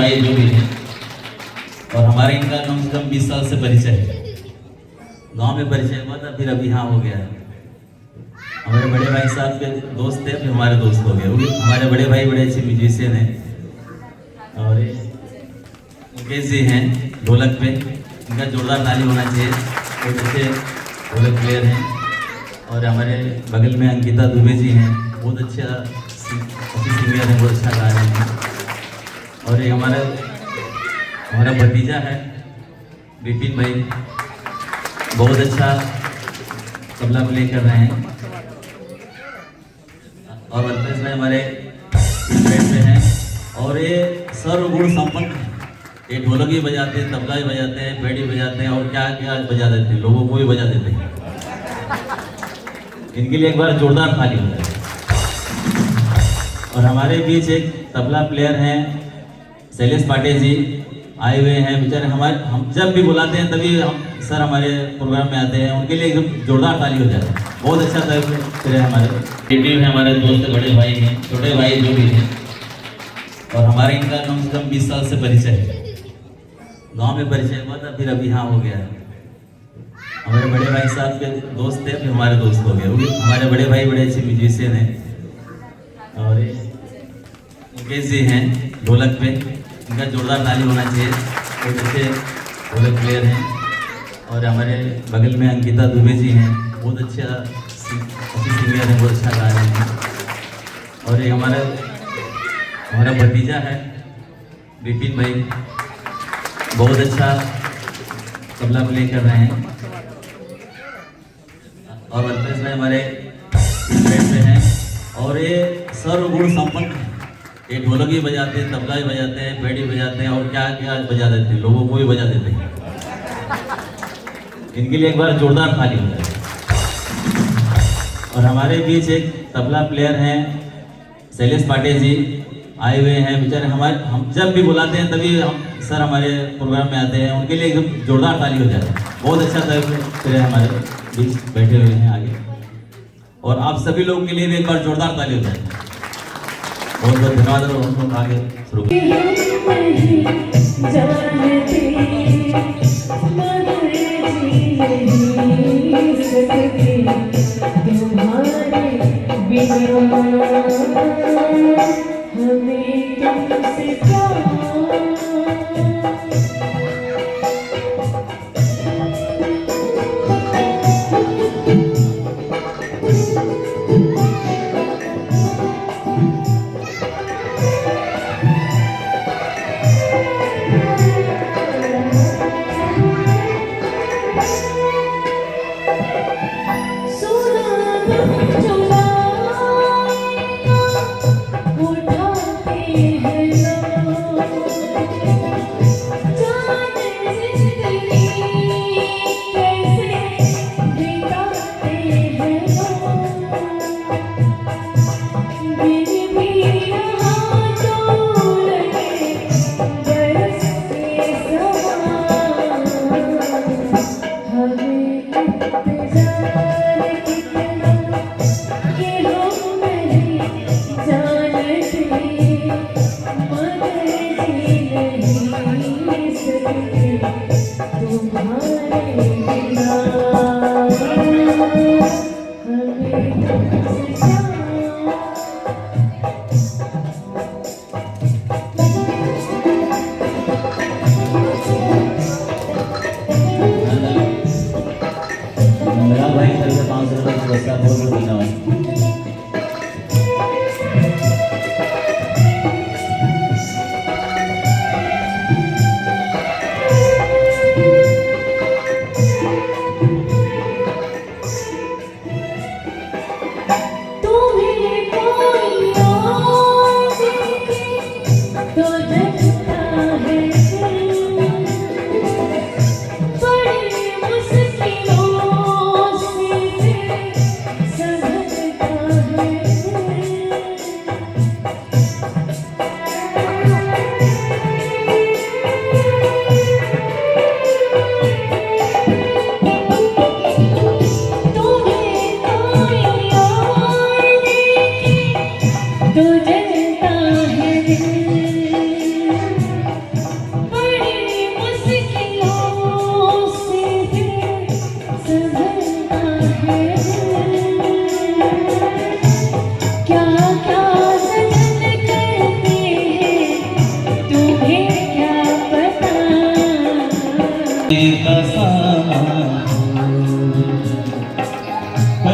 भाई जो भी हैं, और हमारे इनका कम से कम 20 साल से परिचय है। गांव में परिचय हुआ था, फिर अभी यहाँ हो गया है। हमारे बड़े भाई साहब के दोस्त थे, फिर हमारे दोस्त हो गए। वो भी हमारे बड़े भाई बड़े अच्छे म्यूजिशियन हैं। और मुकेश जी हैं ढोलक पे, इनका जोरदार ताली होना चाहिए, बहुत अच्छे ढोलक प्लेयर हैं। और हमारे बगल में अंकिता दुबे जी हैं, बहुत अच्छी सिंगर हैं, बहुत अच्छा गा रहे हैं। और ये हमारा भतीजा है विपिन भाई, बहुत अच्छा तबला प्ले कर रहे हैं। और वर्कर्स में हमारे बैठे हैं, और ये सर्वगुण संपन्न है। ये ढोलक भी बजाते हैं, तबला भी बजाते हैं, पेड़ी बजाते हैं, और क्या क्या बजा देते हैं, लोगों को भी बजा देते हैं। इनके लिए एक बार जोरदार ताली हो जाए। और हमारे बीच एक तबला प्लेयर हैं शैलेश पाटिल जी, आए हुए हैं बेचारे। हम जब भी बुलाते हैं तभी सर हमारे प्रोग्राम में आते हैं, उनके लिए एकदम जोरदार ताली हो जाए। बहुत अच्छा प्लेयर है हमारे, रिलेटिव हैं, हमारे दोस्त बड़े भाई हैं, छोटे भाई जो भी हैं। और हमारे इनका कम से कम 20 साल से परिचय है। गांव में परिचय हुआ था, फिर अभी यहाँ हो गया है। हमारे बड़े भाई साहब के दोस्त थे, फिर हमारे दोस्त हो गए। वो भी हमारे बड़े भाई बड़े अच्छे म्यूजिशियन हैं। और मुकेश जी हैं ढोलक पे, इनका जोरदार ताली होना चाहिए, बहुत अच्छे ढोलक प्लेयर हैं। और हमारे बगल में अंकिता दुबे जी हैं, बहुत अच्छी सिंगर हैं, बहुत अच्छा गा रहे हैं। और ये हमारा भतीजा है विपिन भाई, बहुत अच्छा तबला प्ले कर रहे हैं। और वर्कर्स में हमारे बैठे हैं, और ये सर्वगुण संपन्न है। ये ढोलक भी बजाते हैं, तबला भी बजाते हैं, पेड़ी बजाते हैं, और क्या क्या बजा देते हैं, लोगों को भी बजा देते हैं। इनके लिए एक बार जोरदार ताली हो जाए। और हमारे बीच एक तबला प्लेयर हैं शैलेश पाटिल जी, आए हुए हैं बेचारे। हम जब भी बुलाते हैं तभी सर हमारे प्रोग्राम में आते हैं, उनके लिए एकदम जोरदार ताली हो जाए। बहुत अच्छा प्लेयर हमारे बीच बैठे हुए हैं आगे। और आप सभी लोगों के लिए भी एक बार जोरदार ताली हो जाए। बहुत बहुत धन्यवाद। और हम लोग आगे शुरू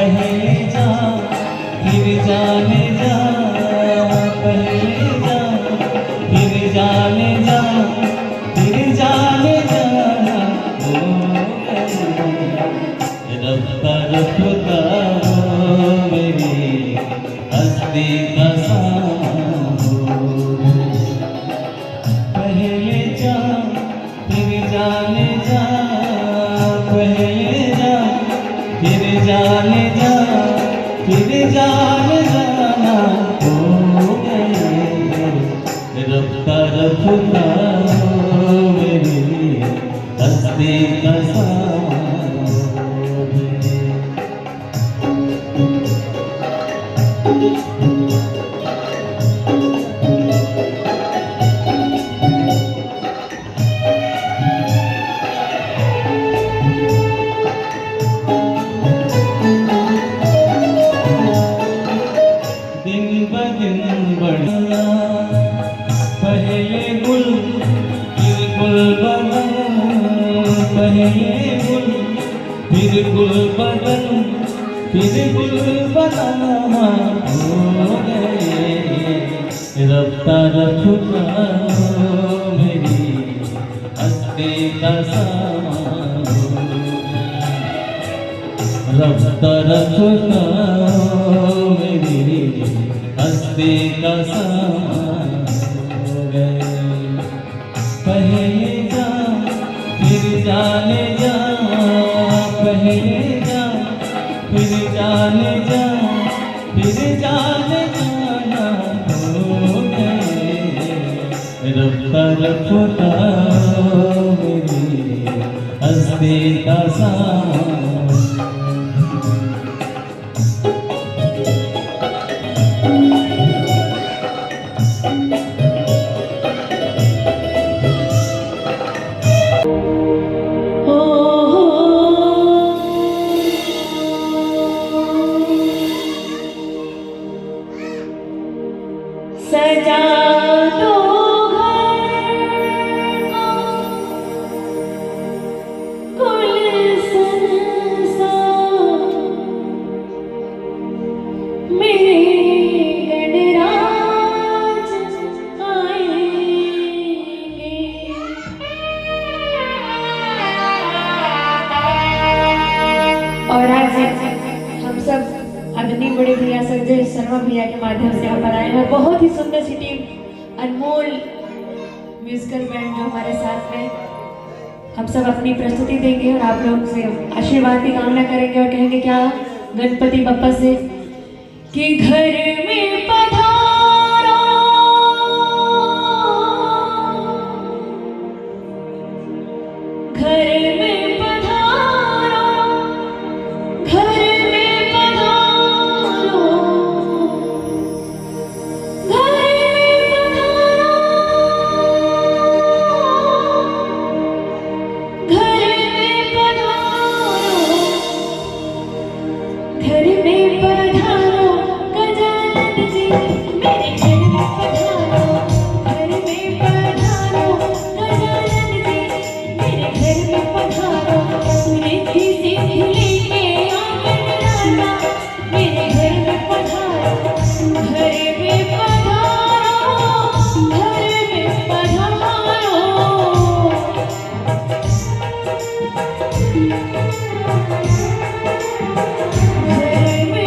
पहले जा फिर जाने जा, पहले जा फिर जाने जा, फिर जाने जाना हो गए। रफ्ता रफ्ता मेरी हस्ती का सामान हो। पहले जा फिर जाने जा, पहले जा फिर जाने जा, फिर जाने जाना हो गए। रफ्ता रफ्ता मेरी हस्ती का सामान हो गए। दिन ब दिन बढ़ा, पहले गुल फिर गुल बदन, पहले गुल फिर गुल बदन, फिर गुल बदन हो गए। रफ्ता रफ्ता मेरी हस्ती का सामान हो गया। रफ्ता रफ्ता मेरी हस्ती का सामान हो गए। पहले जा फिर जाने जा, पहले जा फिर जाने जा, फिर जाने जाना हो गए। रफ्ता रफ्ता मेरी हस्ती का सामान। सजा दो घर को गुलशन सा, मेरे गणराज आएंगे। और आज हम सब आदरणीय बड़े भैया संजय शर्मा भैया के माध्यम से यहाँ पर आए हैं। बहुत ही सुंदर सी टीम, अनमोल म्यूजिकल बैंड जो हमारे साथ में, हम सब अपनी प्रस्तुति देंगे और आप लोग से आशीर्वाद की कामना करेंगे और कहेंगे क्या गणपति बप्पा से कि घर में पधारो, घर में पधारो, घर में पधारो, घर में पधारो, घर में पधारो, घर में पधारो गजानन जी, मेरे घर में पधारो, घर में पधारो गजानन जी, मेरे घर में पधारो। रिद्धि सिद्धि लेके आंगन राजा, मेरे घर में पधारो, घर में पधारो, घर में पधारो। घर में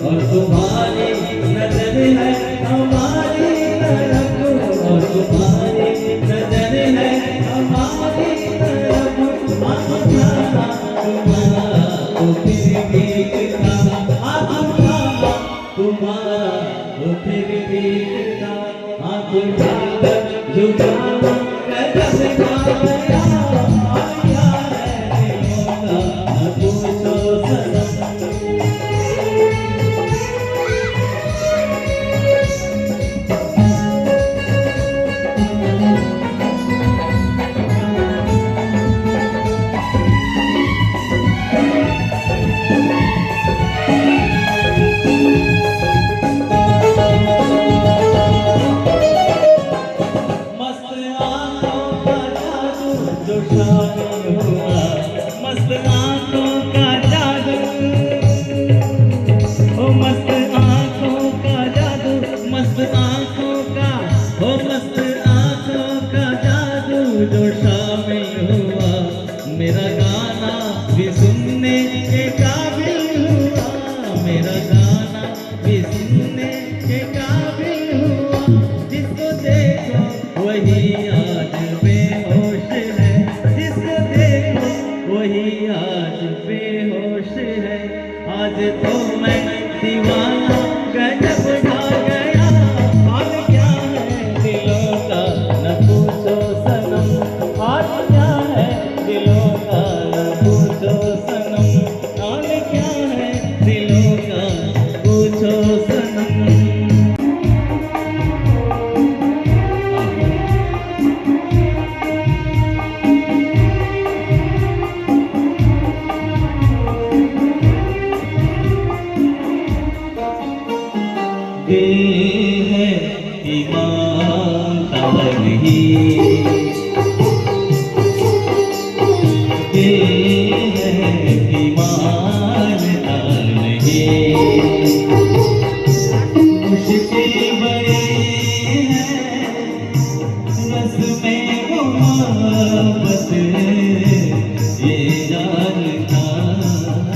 और तुम्हारी नजर है हमारी तरफ, और तुम्हारी नजर है हमारी तरफ। तुम्हारा तो फिर भी दिखता, तुम्हारा तो फिर भी दिखता। आँख उठाकर झुकाना गजब का गया, क्या है दिलों का न पूछो सनम। मस्त आँखों का जादू, ओ मस्त आँखों का जादू, मस्त आँखों का, ओ मस्त आँखों का जादू जो शामिल हुआ, मेरा गाना भी सुनने के काबिल हुआ, मेरा गाना भी सुनने के काबिल हुआ। जिसको देखो वही आज बेहोश है, जिसको देखो वही आज बेहोश है। आज तो मैं दीवाना गजब ढा गया, आज क्या है दिलों का न पूछो सनम, आज क्या है दिलों का न पूछो सनम, आज क्या है दिलों का पूछो सनम। दिल है ईमानता नहीं, दिल है ईमानता नहीं। मुश्किल बड़ी है बस में मोहब्बत, ये जानता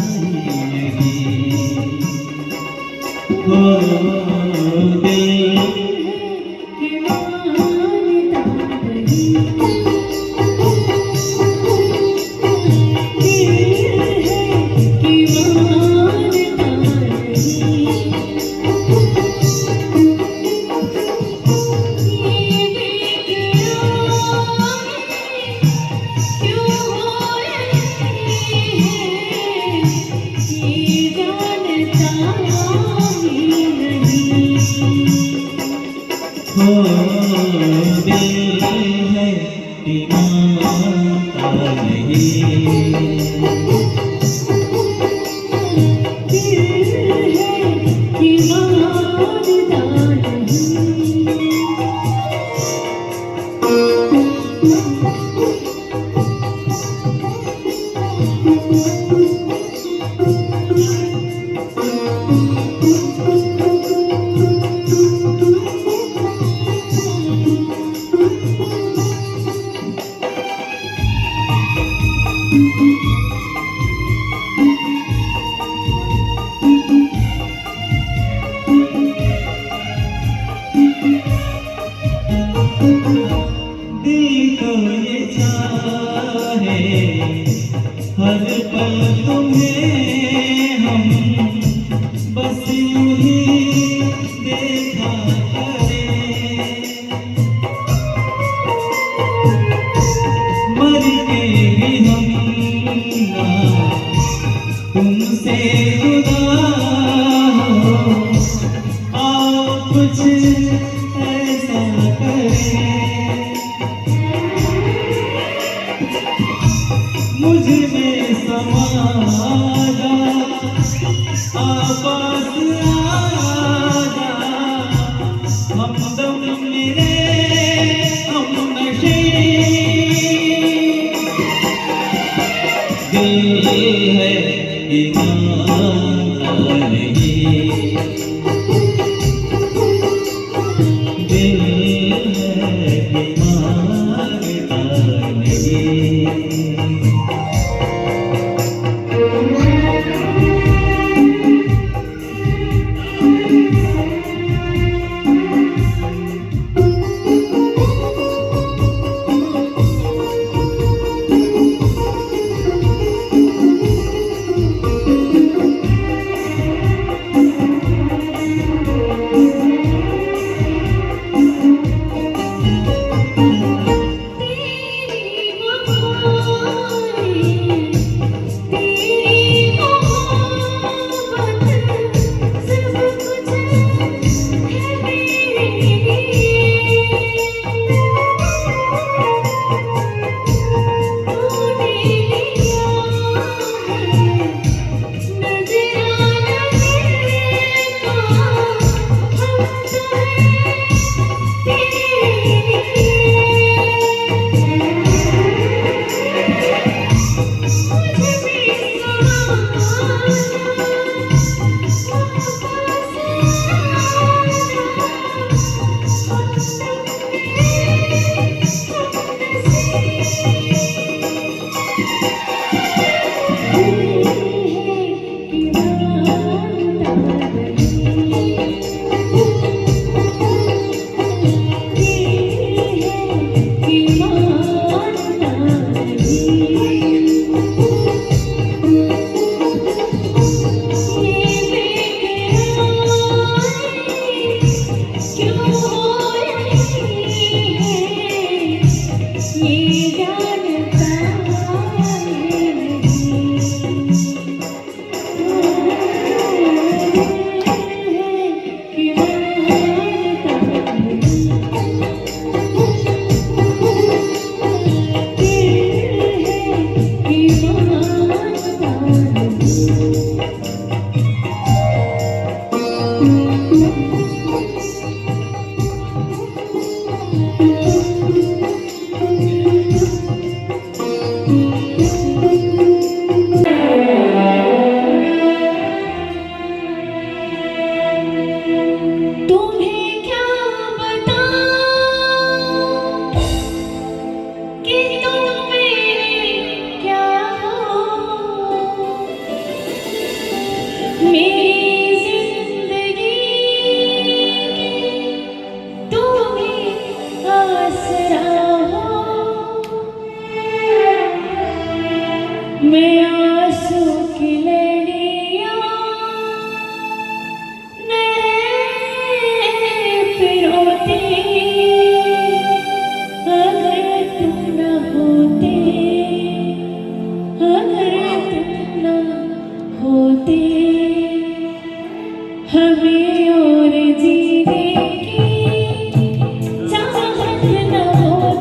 नहीं। हो दिल है ईमानता नहीं। हर पल तुम्हें हम बस यूं ही देखा करें, मर के भी हम ना तुमसे जुदा हो। आओ कुछ मेरे हम नशे दिल है ईमानदार नहीं दिल है ईमानदार नहीं तुम्हें क्या बताऊं कि तुम मेरे क्या हो मेरी जिंदगी के तुम ही आसरा हो मैं आंसू की लड़ियां पिरोती अगर तुम न होते हमें और जीने की चाहत न होती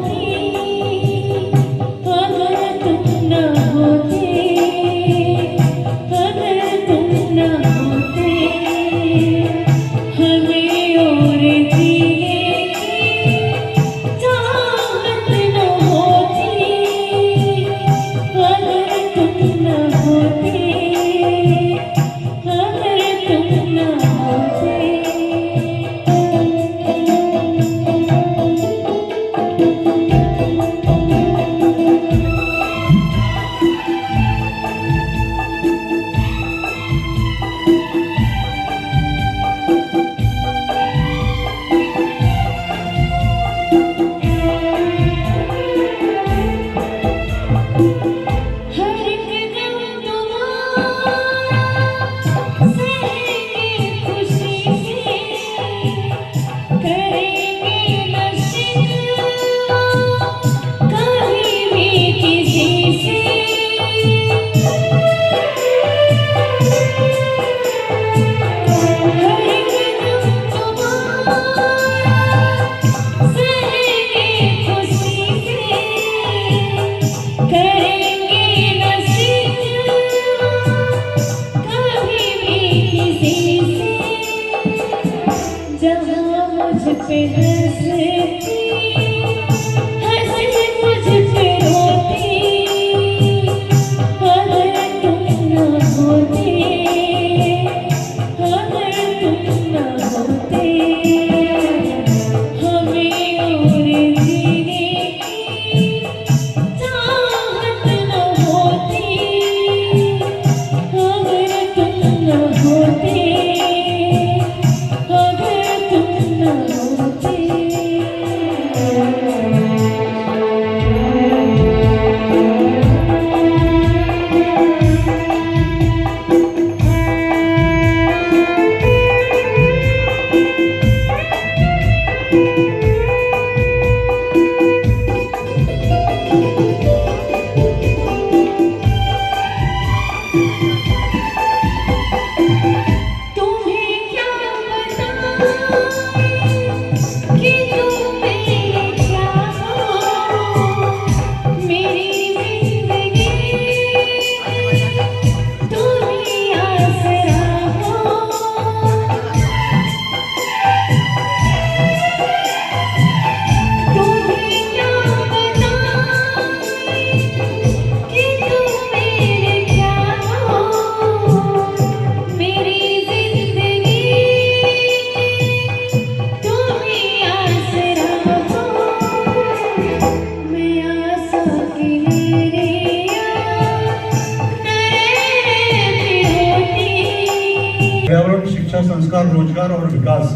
पर्यावरण, शिक्षा, संस्कार, रोजगार और विकास,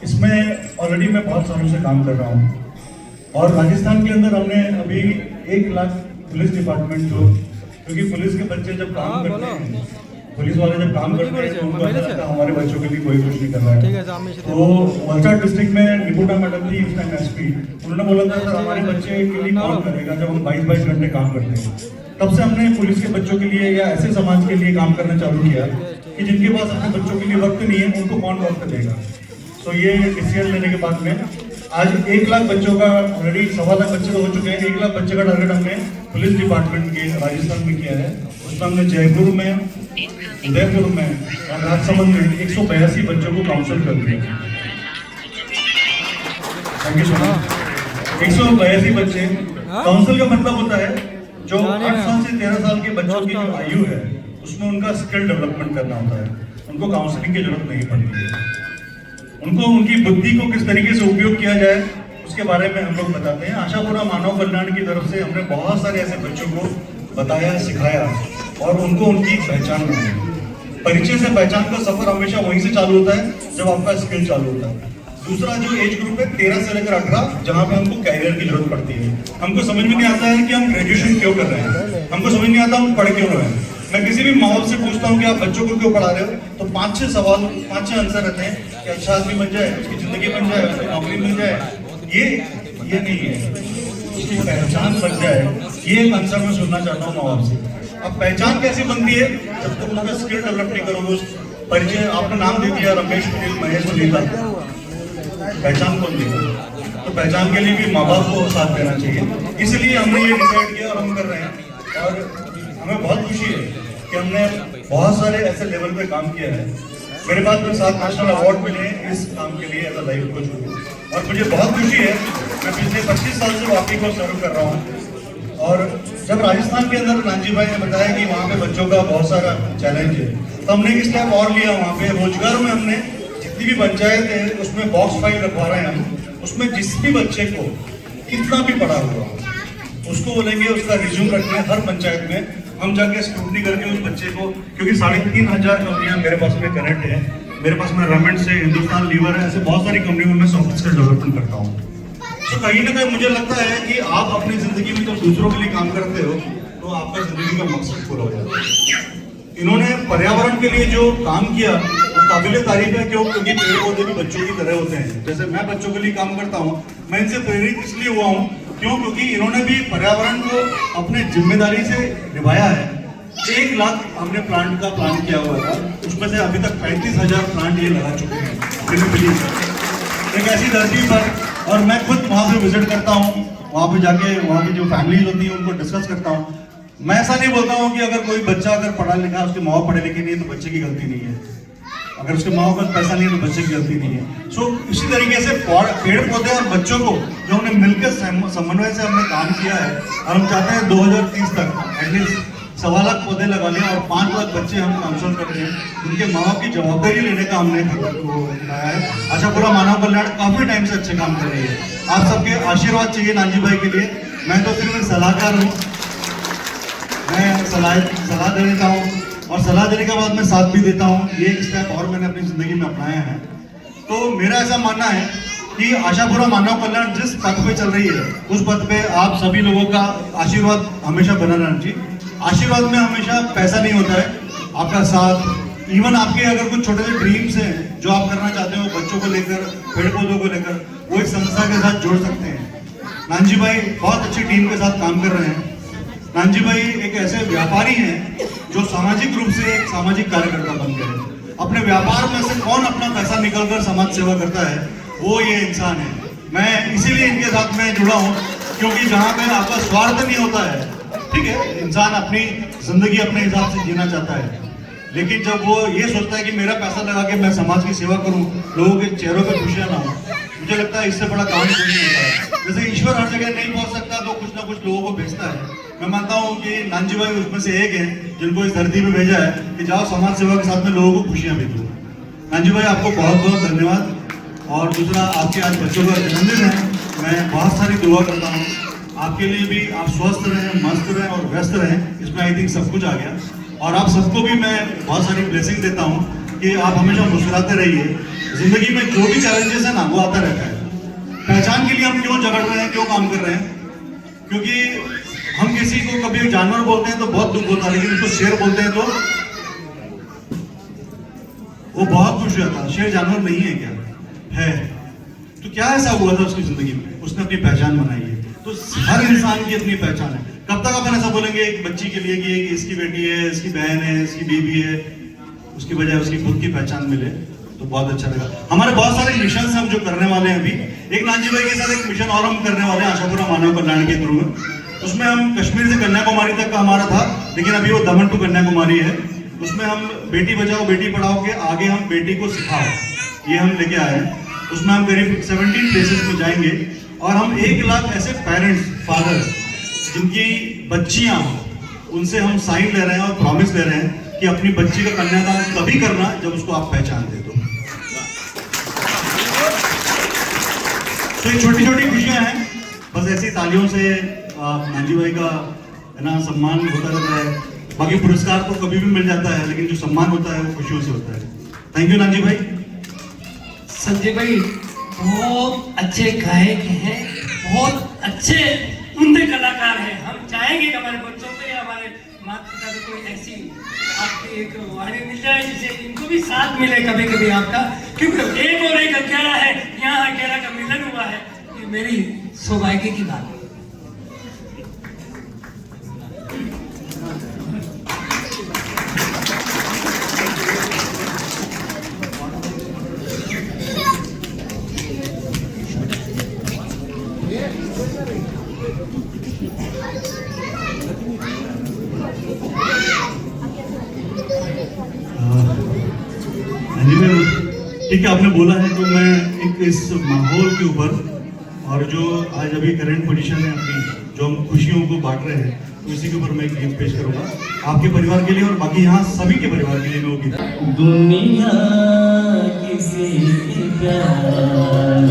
इसमें ऑलरेडी मैं बहुत सालों से काम कर रहा हूँ। और राजस्थान के अंदर हमने अभी 1 लाख पुलिस डिपार्टमेंट क्योंकि पुलिस के बच्चे जब काम करते हैं, पुलिस वाले जब काम करते हैं तो उनको ऐसा लगता है हमारे बच्चों के लिए कोई कुछ नहीं कर रहा है। तो वलसाड़ डिस्ट्रिक्ट में निपुटा मैडम थी उस टाइम एसपी, उन्होंने बोला था सर हमारे बच्चे के लिए कौन करेगा जब हम 22-22 घंटे काम करते हैं। तब से हमने पुलिस के बच्चों के लिए या ऐसे समाज के लिए काम करना चालू किया कि जिनके पास अपने बच्चों के लिए वक्त नहीं है उनको कौन वक्त देगा। तो ये डिसीजन लेने के बाद में आज 1 लाख बच्चों का ऑलरेडी 1.25 लाख बच्चे तो हो चुके हैं। 1 लाख बच्चे का टारगेट हमने पुलिस डिपार्टमेंट के राजस्थान में किया है। उसमें हमने जयपुर में, उदयपुर में और राजसमंद में 182 बच्चों को काउंसिल कर दिया। Thank you so much. 182 बच्चे काउंसिल का मतलब होता है जो 8 साल से 13 साल के बच्चों की जो आयु है उसमें उनका स्किल डेवलपमेंट करना होता है। उनको काउंसलिंग की जरूरत नहीं पड़ती है। उनको उनकी बुद्धि को किस तरीके से उपयोग किया जाए उसके बारे में हम लोग बताते हैं। आशापुरा मानव कल्याण की तरफ से हमने बहुत सारे ऐसे बच्चों को बताया, सिखाया और उनको उनकी पहचान बनाई। परिचय से पहचान का सफर हमेशा वहीं से चालू होता है जब आपका स्किल चालू होता है। दूसरा जो एज ग्रुप है 13 से लेकर 18, जहाँ पे हमको कैरियर की जरूरत पड़ती है। हमको समझ में नहीं आता है कि हम ग्रेजुएशन क्यों कर रहे हैं, हमको समझ नहीं आता हम पढ़ क्यों रहे हैं। मैं किसी भी माहौल से पूछता हूँ कि आप बच्चों को क्यों पढ़ा रहे हो, तो 5-6 सवाल, 5-6 आंसर रहते हैं कि अच्छा आदमी बन जाए, उसकी जिंदगी बन जाए, उसको नौकरी मिल जाए। ये नहीं है, उसकी पहचान बन जाए। ये एक आंसर मैं सुनना चाहता हूँ माँ बाप से। अब पहचान कैसे बनती है जब तक उसका स्किल डेवलप नहीं करोगे। परिचय आपने नाम दे दिया रमेश पटेल, महेश सुनीता, पहचान कौन देगा? तो पहचान के लिए भी माँ बाप को साथ देना चाहिए। इसलिए हमने ये डिसाइड किया और हम कर रहे हैं। और हमें बहुत खुशी है कि हमने बहुत सारे ऐसे लेवल पे काम किया है। मेरे पास में 7 नेशनल अवार्ड मिले हैं इस काम के लिए एज अ लाइफ कोच को। और मुझे बहुत खुशी है, मैं पिछले 25 साल से वापी को सर्व कर रहा हूँ। और जब राजस्थान के अंदर नानजी भाई ने बताया कि वहाँ पे बच्चों का बहुत सारा चैलेंज है, तो हमने एक स्टेप और लिया। वहाँ पे रोजगार में हमने जितनी भी पंचायत है उसमें बॉक्स फाइल रखवा रहे हैं हम। उसमें जिस भी बच्चे को कितना भी पढ़ा हुआ उसको बोलेंगे उसका रिज्यूम रखना है हर पंचायत में। हम जाके स्क्रूटनी करके उस बच्चे को, क्योंकि 3,500 कंपनियां मेरे पास में कनेक्ट है, मेरे पास में रमेंट से, हिंदुस्तान लीवर है, ऐसे बहुत सारी कंपनियों में मैं सॉफ्ट स्किल डेवलपमेंट करता हूँ। तो कहीं ना कहीं मुझे लगता है कि आप अपनी जिंदगी में जब दूसरों के लिए काम करते हो तो आपका जिंदगी का मकसद पूरा हो जाता है। इन्होंने पर्यावरण के लिए जो काम किया वो काबिले तारीफ है। क्योंकि पेड़ पौधे भी बच्चों की तरह होते हैं। जैसे मैं बच्चों के लिए काम करता हूँ, मैं इनसे प्रेरित इसलिए हुआ हूँ क्योंकि इन्होंने भी पर्यावरण को अपने जिम्मेदारी से निभाया है। 1 लाख हमने प्लांट का प्लान किया हुआ था, उसमें से अभी तक 35,000 प्लांट ये लगा चुके हैं एक ऐसी धरती पर। और मैं खुद वहाँ पे विजिट करता हूँ, वहाँ पे जाके वहाँ की जो फैमिलीज होती है उनको डिस्कस करता हूँ। मैं ऐसा नहीं बोलता हूँ कि अगर कोई बच्चा अगर पढ़ा लिखा, उसके माँ बाप पढ़े लिखे नहीं है तो बच्चे की गलती नहीं है। अगर उसके माँ बाप पैसा नहीं है तो बच्चे की गलती नहीं है। सो इसी तरीके से पेड़ पौधे और बच्चों को जो हमने मिलकर समन्वय से हमने काम किया है, और हम चाहते हैं 2030 तक एटलीस्ट 1.25 लाख पौधे लगा लें और 5 लाख बच्चे हम काउंसल कर रहे हैं। उनके माँ बाप की जवाबदारी लेने का हमने को लाया है। आशापुरा मानव कल्याण काफी टाइम से अच्छे काम कर रही है। आप सबके आशीर्वाद चाहिए नानजी भाई के लिए। मैं तो सिर्फ एक सलाहकार हूँ, मैं सलाह दे देता हूँ और सलाह देने के बाद मैं साथ भी देता हूँ। ये एक स्टेप और मैंने अपनी जिंदगी में अपनाया है। तो मेरा ऐसा मानना है कि आशापुरा मानव कल्याण जिस पथ पे चल रही है उस पथ पे आप सभी लोगों का आशीर्वाद हमेशा बना रहना चाहिए। आशीर्वाद में हमेशा पैसा नहीं होता है, आपका साथ, इवन आपके अगर कुछ छोटे से ड्रीम्स हैं जो आप करना चाहते हो बच्चों को लेकर, पेड़ पौधों को लेकर, वो एक संस्था के साथ जोड़ सकते हैं। नानजी भाई बहुत अच्छी टीम के साथ काम कर रहे हैं। नानजी भाई एक ऐसे व्यापारी हैं जो सामाजिक रूप से एक सामाजिक कार्यकर्ता बन गए हैं। अपने व्यापार में से कौन अपना पैसा निकलकर समाज सेवा करता है, वो ये इंसान है। मैं इसीलिए इनके साथ में जुड़ा हूँ, क्योंकि जहाँ पे आपका स्वार्थ नहीं होता है, ठीक है, इंसान अपनी जिंदगी अपने हिसाब से जीना चाहता है, लेकिन जब वो ये सोचता है कि मेरा पैसा लगा के मैं समाज की सेवा करूं, लोगों के चेहरों पे खुशियां ना हो, मुझे लगता है इससे बड़ा काम कोई नहीं होता है। जैसे ईश्वर हर जगह नहीं पहुंच सकता तो कुछ ना कुछ लोगों को भेजता है। मैं मानता हूं कि नानजी भाई उसमें से एक है जिनको इस धरती पे भेजा है कि जाओ समाज सेवा के साथ में लोगों को खुशियां भेजो। नानजी भाई आपको बहुत बहुत धन्यवाद। और दूसरा, आपके आज बच्चों का जन्मदिन है, मैं बहुत सारी दुआ करता हूँ आपके लिए भी। आप स्वस्थ रहें, मस्त रहें और व्यस्त रहें, इसमें आई थिंक सब कुछ आ गया। और आप सबको भी मैं बहुत सारी ब्लेसिंग देता हूँ कि आप हमेशा मुस्कुराते रहिए। जिंदगी में जो भी चैलेंजेस है ना वो आता रहता है। पहचान के लिए हम क्यों झगड़ रहे हैं, क्यों काम कर रहे हैं? क्योंकि हम किसी को कभी जानवर बोलते हैं तो बहुत दुख होता है, लेकिन उसको शेर बोलते हैं तो वो बहुत खुश रहता है। शेर जानवर नहीं है क्या? है। तो क्या ऐसा हुआ था उसकी जिंदगी में, उसने अपनी पहचान बनाई है। तो हर इंसान की अपनी पहचान है। कब तक अपन ऐसा बोलेंगे एक बच्ची के लिए कि इसकी बेटी है, इसकी बहन है, इसकी बीवी है, उसकी बजाय उसकी खुद की पहचान मिले तो बहुत अच्छा लगा। हमारे बहुत सारे मिशन हम जो करने वाले हैं अभी, एक नानजी भाई के साथ एक मिशन और हम करने वाले हैं आशापुरा मानव कल्याण के थ्रू में। उसमें हम कश्मीर से कन्याकुमारी तक का हमारा था, लेकिन अभी वो दमन टू कन्याकुमारी है। उसमें हम बेटी बचाओ बेटी पढ़ाओ के आगे हम बेटी को सिखाओ, ये हम लेके आए हैं। उसमें हम करीब 17 प्लेसेस में जाएंगे और हम 1 लाख ऐसे पेरेंट्स, फादर जिनकी बच्चियां, उनसे हम साइन ले रहे हैं और प्रॉमिस ले रहे हैं कि अपनी बच्ची का कन्यादान तभी करना जब उसको आप पहचान दे दो। तो ये छोटी छोटी खुशियां हैं, बस ऐसी तालियों से नानजी भाई का है ना सम्मान होता रहता है। बाकी पुरस्कार तो कभी भी मिल जाता है, लेकिन जो सम्मान होता है वो खुशियों से होता है। थैंक यू नानजी भाई। संजय भाई बहुत अच्छे गायक हैं, बहुत अच्छे उम्दे कलाकार हैं। हम चाहेंगे कि हमारे बच्चों को या हमारे माता पिता को कोई ऐसी आपकी एक वाणी मिल जाए जिससे इनको भी साथ मिले कभी कभी आपका, क्योंकि एक और एक 11 है, यहाँ 11 का मिलन हुआ है। ये मेरी सौभाग्य की बात है। ठीक है, आपने बोला है तो मैं एक इस माहौल के ऊपर और जो आज अभी करंट पोजीशन है अपनी, जो हम खुशियों को बांट रहे हैं, तो इसी के ऊपर मैं एक गीत पेश करूंगा आपके परिवार के लिए और बाकी यहाँ सभी के परिवार के लिए मैं वो गीत। दुनिया किसी की प्यार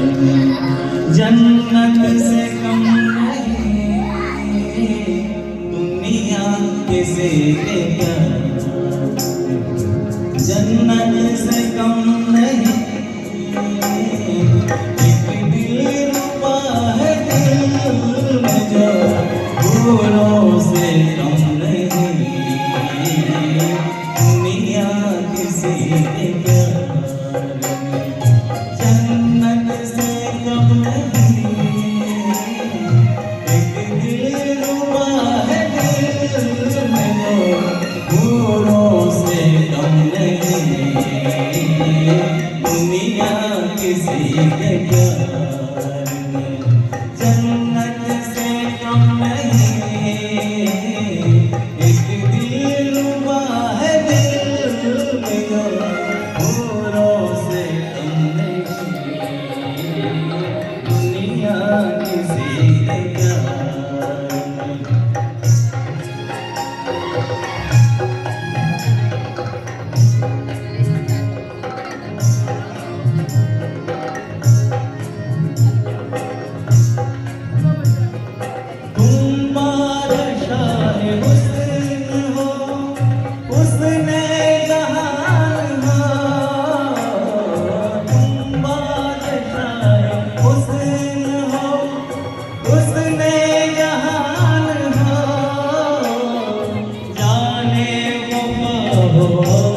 जन्नत से कम नहीं, दुनिया किसी के प्यार जन्नत से कम नहीं। एक दिलरुबा है दिल में जो फूलों से कम नहीं, दुनिया किसी के प्यार जन्नत से कम नहीं। एक दिलरुबा है दिल में जो फूलों से कम नहीं, दुनिया किसी के प्यार में जन्नत से कम नहीं। एक दिलरुबा है दिल में जो किसी ने क्या